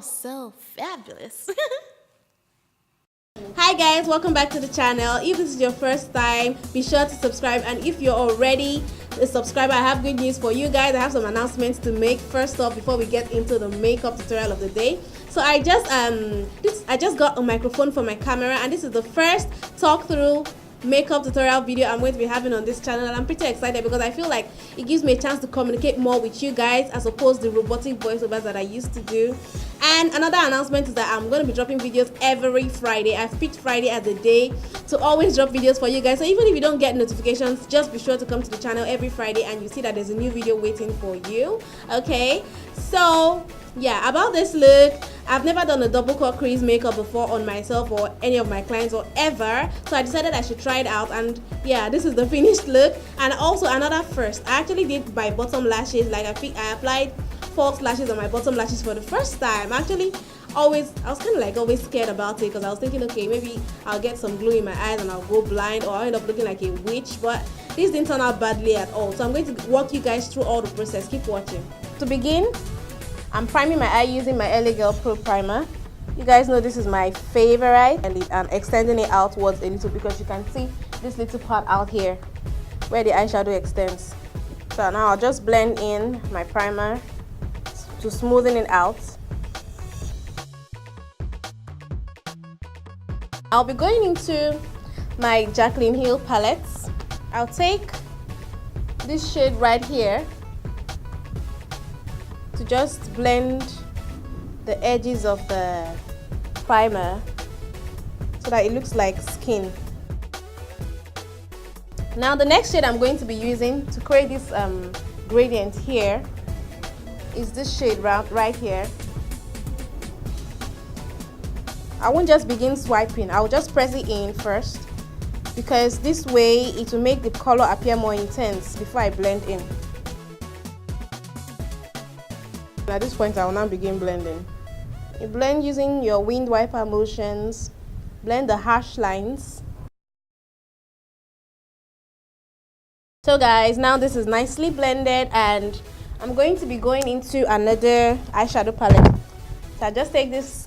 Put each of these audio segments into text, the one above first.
all so fabulous. Hi guys, welcome back to the channel. If this is your first time, be sure to subscribe, and if you're already a subscriber, I have good news for you guys. I have some announcements to make. First off, before we get into the makeup tutorial of the day, so I just got a microphone for my camera, and this is the first talk through makeup tutorial video I'm going to be having on this channel, and I'm pretty excited because I feel like it gives me a chance to communicate more with you guys as opposed to the robotic voiceovers that I used to do. And another announcement is that I'm going to be dropping videos every Friday. I've picked Friday as a day to always drop videos for you guys, so even if you don't get notifications, just be sure to come to the channel every Friday and you see that there's a new video waiting for you. Okay, so yeah, about this look, I've never done a double cut crease makeup before on myself or any of my clients or ever, so I decided I should try it out, and yeah, this is the finished look. And also another first, I actually did my bottom lashes. Like I applied false lashes on my bottom lashes for the first time. Actually, I was kind of like always scared about it because I was thinking, okay, maybe I'll get some glue in my eyes and I'll go blind, or I'll end up looking like a witch, but this didn't turn out badly at all. So I'm going to walk you guys through all the process. Keep watching. To begin, I'm priming my eye using my LA Girl Pro Primer. You guys know this is my favorite, and I'm extending it outwards a little because you can see this little part out here where the eyeshadow extends. So now I'll just blend in my primer to smoothen it out. I'll be going into my Jaclyn Hill palettes. I'll take this shade right here to just blend the edges of the primer so that it looks like skin. Now the next shade I'm going to be using to create this gradient here is this shade right here. I won't just begin swiping, I'll just press it in first because this way it will make the color appear more intense before I blend in. At this point, I will now begin blending. You blend using your wind wiper motions, blend the harsh lines. So guys, now this is nicely blended, and I'm going to be going into another eyeshadow palette. So I just take this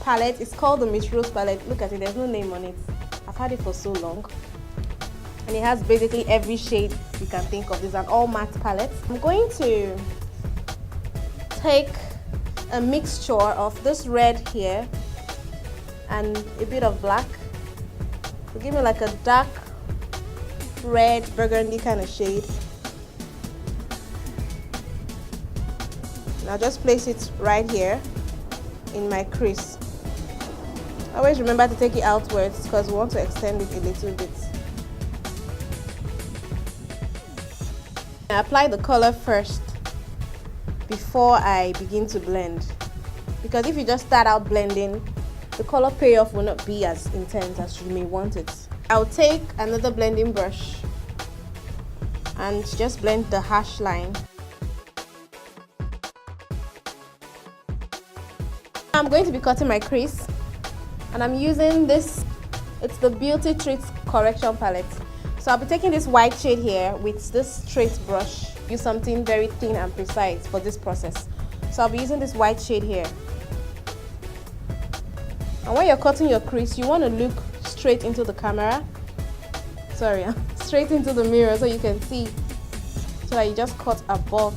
palette. It's called the Miss Rose palette. Look at it, there's no name on it. I've had it for so long. And it has basically every shade you can think of. This is an all matte palette. I'm going to take a mixture of this red here and a bit of black to give me like a dark red burgundy kind of shade. Now just place it right here in my crease. Always remember to take it outwards because we want to extend it a little bit. I apply the color first before I begin to blend, because if you just start out blending, the color payoff will not be as intense as you may want it. I'll take another blending brush and just blend the harsh line. I'm going to be cutting my crease, and I'm using this, it's the Beauty Treats Correction Palette. So I'll be taking this white shade here with this straight brush. Use something very thin and precise for this process. So I'll be using this white shade here. And when you're cutting your crease, you want to look straight into the camera. Sorry, straight into the mirror so you can see. So that you just cut above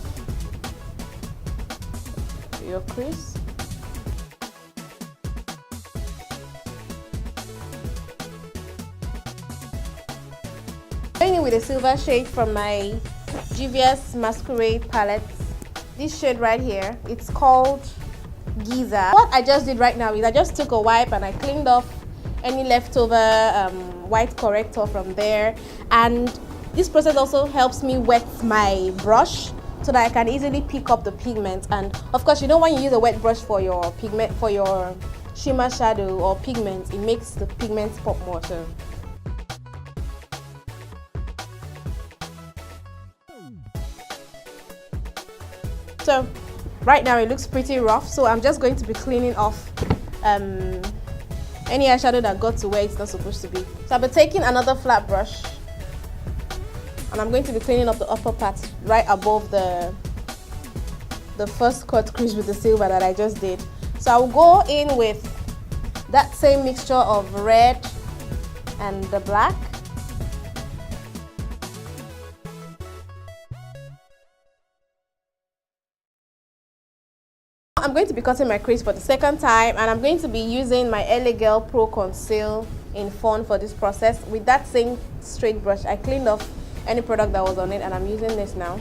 your crease. Going in with a silver shade from my Juvia's Masquerade palette. This shade right here, it's called Giza. What I just did right now is I just took a wipe and I cleaned off any leftover white corrector from there, and this process also helps me wet my brush so that I can easily pick up the pigment. And of course, you know, when you use a wet brush for your pigment, for your shimmer shadow or pigment, it makes the pigments pop more. So right now it looks pretty rough, so I'm just going to be cleaning off any eyeshadow that got to where it's not supposed to be. So I'll be taking another flat brush and I'm going to be cleaning up the upper part right above the the first cut crease with the silver that I just did. So I'll go in with that same mixture of red and the black. I'm going to be cutting my crease for the second time, and I'm going to be using my LA Girl Pro Conceal in Fawn for this process. With that same straight brush, I cleaned off any product that was on it, and I'm using this now.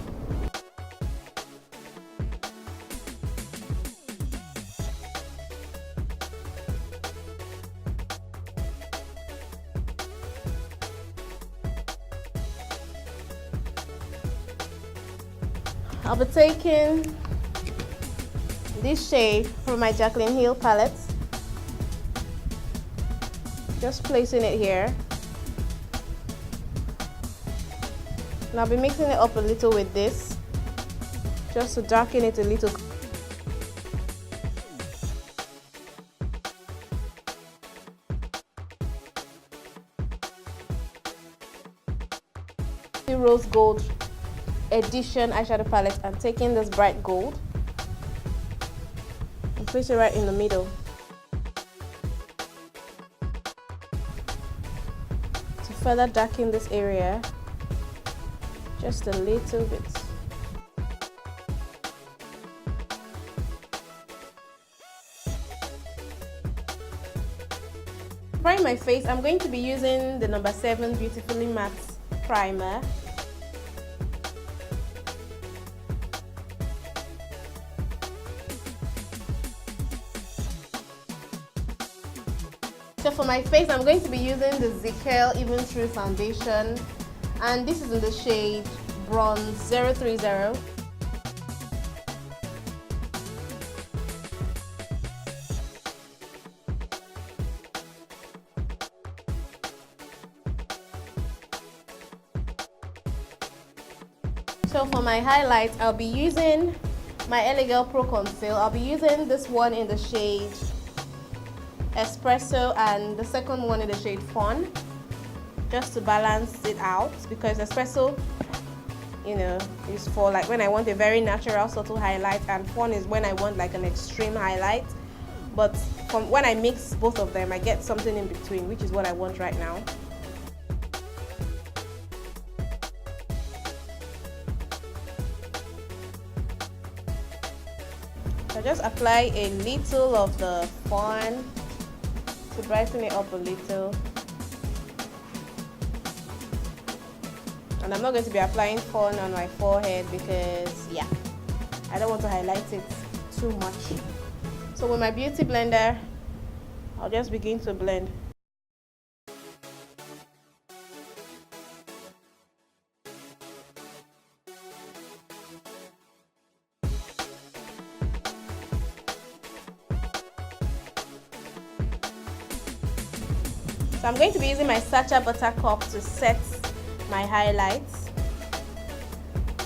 I'll be taking this shade from my Jaclyn Hill palette, just placing it here, and I'll be mixing it up a little with this, just to darken it a little. The Rose Gold Edition eyeshadow palette, and taking this bright gold and place it right in the middle to further darken this area just a little bit. Prime my face, I'm going to be using the number 7 Beautifully Matte Primer. So for my face, I'm going to be using the Zikel Even True Foundation, and this is in the shade Bronze 030. So for my highlights, I'll be using my LA Girl Pro Conceal. I'll be using this one in the shade Espresso and the second one in the shade Fawn, just to balance it out, because Espresso, you know, is for like when I want a very natural subtle highlight, and Fawn is when I want like an extreme highlight. But from when I mix both of them, I get something in between, which is what I want right now. So just apply a little of the Fawn to brighten it up a little, and I'm not going to be applying Fawn on my forehead because, yeah, I don't want to highlight it too much. So with my beauty blender, I'll just begin to blend. So I'm going to be using my Sacha buttercup to set my highlights,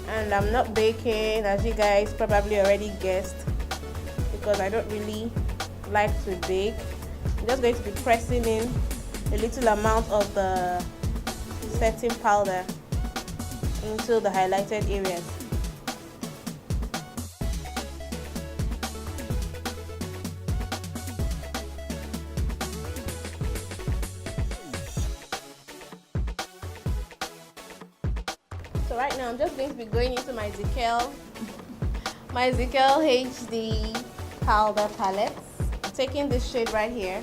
and I'm not baking, as you guys probably already guessed, because I don't really like to bake. I'm just going to be pressing in a little amount of the setting powder into the highlighted areas. So right now I'm just going to be going into my Zikel HD powder palette. I'm taking this shade right here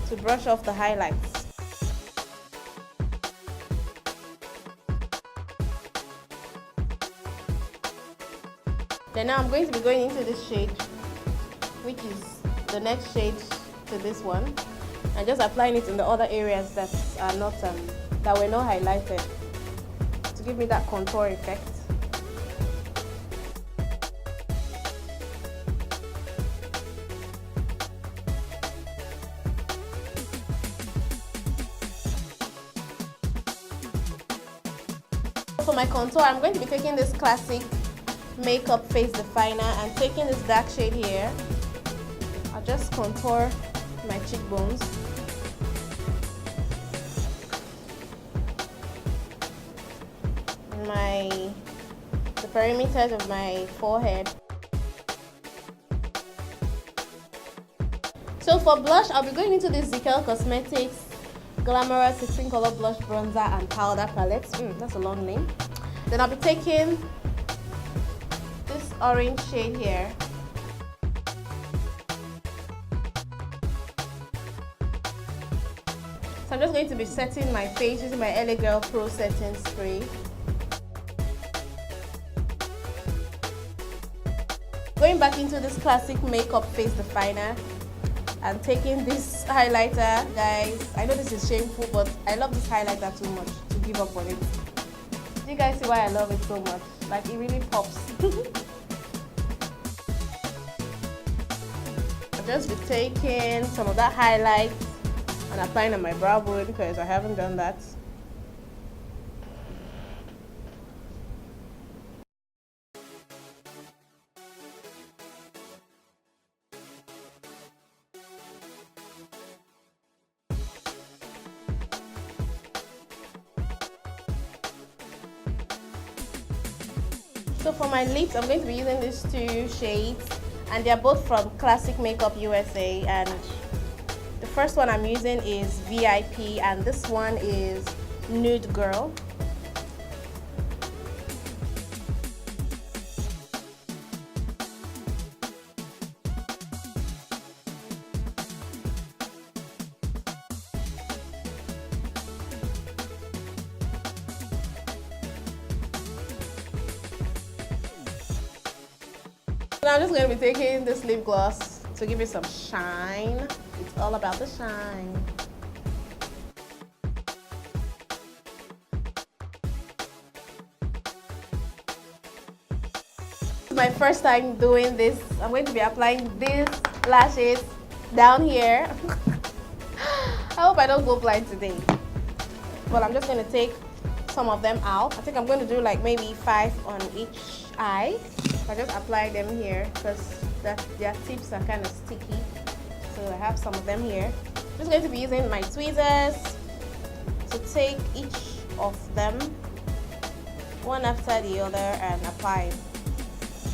to brush off the highlights. Then now I'm going to be going into this shade, which is the next shade to this one, and just applying it in the other areas that are not that were not highlighted, to give me that contour effect. For my contour, I'm going to be taking this classic makeup face definer and taking this dark shade here. I'll just contour my cheekbones. The perimeters of my forehead. So for blush, I'll be going into this Zikel Cosmetics Glamorous 16 color blush bronzer and powder palette. That's a long name. Then I'll be taking this orange shade here. So I'm just going to be setting my face using my LA Girl Pro Setting Spray. Going back into this classic makeup face definer and taking this highlighter, guys. I know this is shameful, but I love this highlighter too much to give up on it. Do you guys see why I love it so much? Like, it really pops. I'll just be taking some of that highlight and applying on my brow bone because I haven't done that. So for my lips, I'm going to be using these two shades, and they're both from Classic Makeup USA, and the first one I'm using is VIP and this one is Nude Girl. Now I'm just going to be taking this lip gloss to give it some shine. It's all about the shine. This is my first time doing this. I'm going to be applying these lashes down here. I hope I don't go blind today. But I'm just going to take some of them out. I think I'm going to do like maybe 5 on each eye. I just apply them here because their tips are kind of sticky. So I have some of them here. I'm just going to be using my tweezers to take each of them one after the other and apply.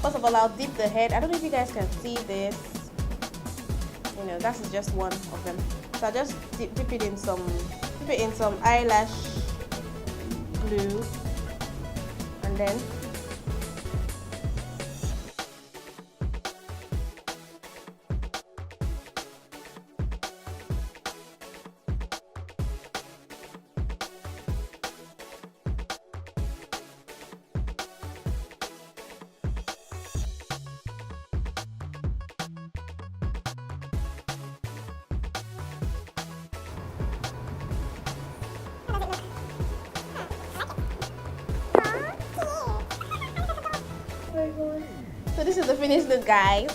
First of all, I'll dip the head. I don't know if you guys can see this. You know, that's just one of them. So I just dip it in some eyelash glue, and then so this is the finished look, guys.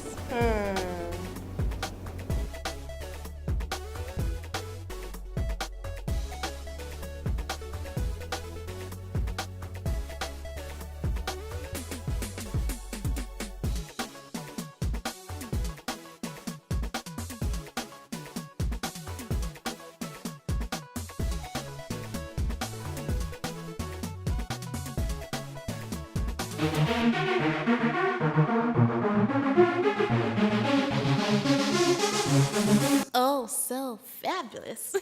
Oh, so fabulous.